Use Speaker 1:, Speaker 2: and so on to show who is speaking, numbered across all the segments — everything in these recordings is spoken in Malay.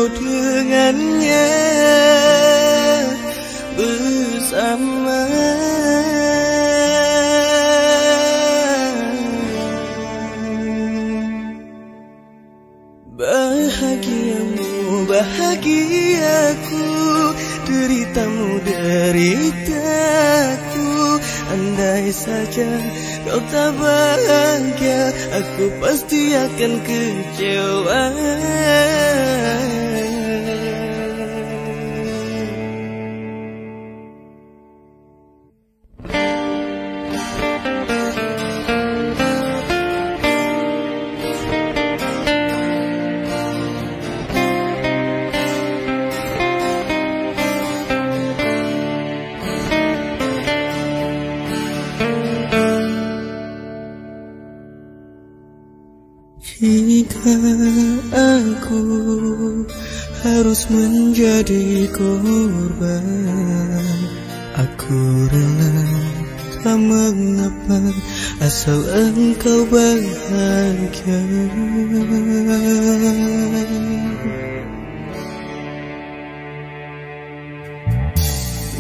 Speaker 1: kau dengannya bersama. Bahagiamu bahagiaku, deritamu deritaku. Andai saja kau tak bahagia, aku pasti akan kecewa. Jika aku harus menjadi korban, aku rela, tak mengapa, asal engkau bahagia.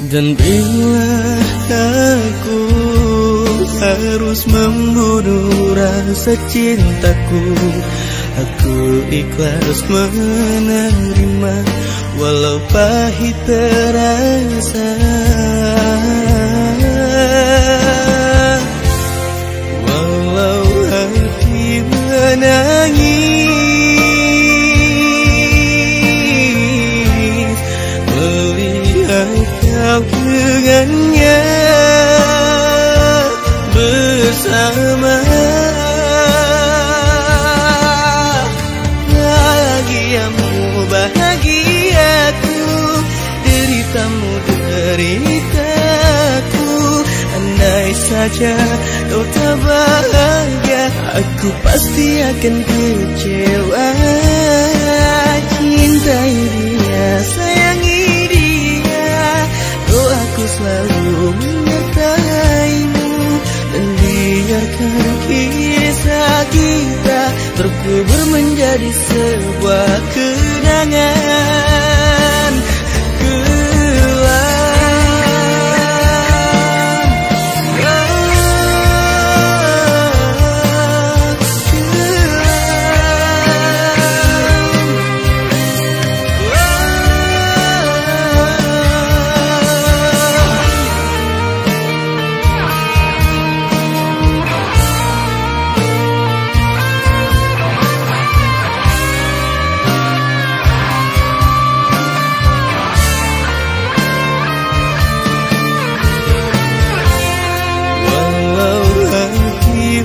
Speaker 1: Dan bila aku harus membunuh rasa cintaku, aku ikhlas menerima walau pahit terasa. Walau hati menangis melihat kau dengannya bersama. Bahagiamu bahagiaku, deritamu deritaku. Andai saja kau tak bahagia, aku pasti akan kecewa. Cintai dia, sayangi dia, doaku selalu menyertaimu. Dan biarkan kisah kita terkubur menjadi sebuah kenangan kelam.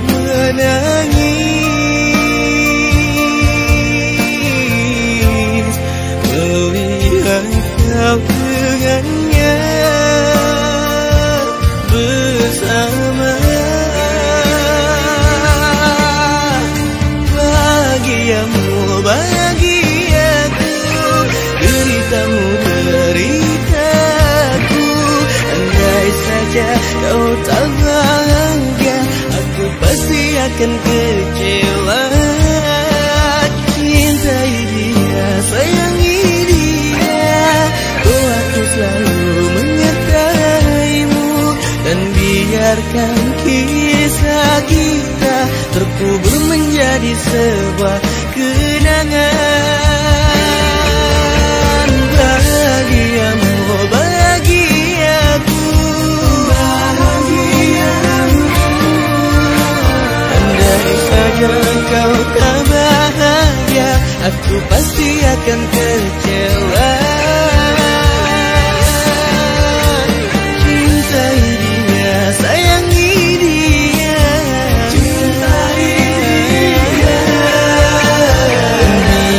Speaker 1: Menangis melihat kau dengannya bersama. Bahagiamu bahagiaku, deritamu deritaku. Andai saja kau tak bahagia, aku pasti akan kecewa. Cintai dia, sayangi dia, doaku selalu menyertaimu. Dan biarkan kisah kita terkubur menjadi sebuah kenangan. Bahagiamu bahagiaku, andai saja kau tak bahagia, aku pasti akan kecewa. Cintai dia, sayangi dia, cintai dia.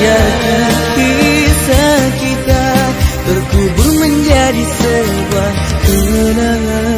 Speaker 1: Biarkan kisah kita terkubur menjadi sebuah kenangan.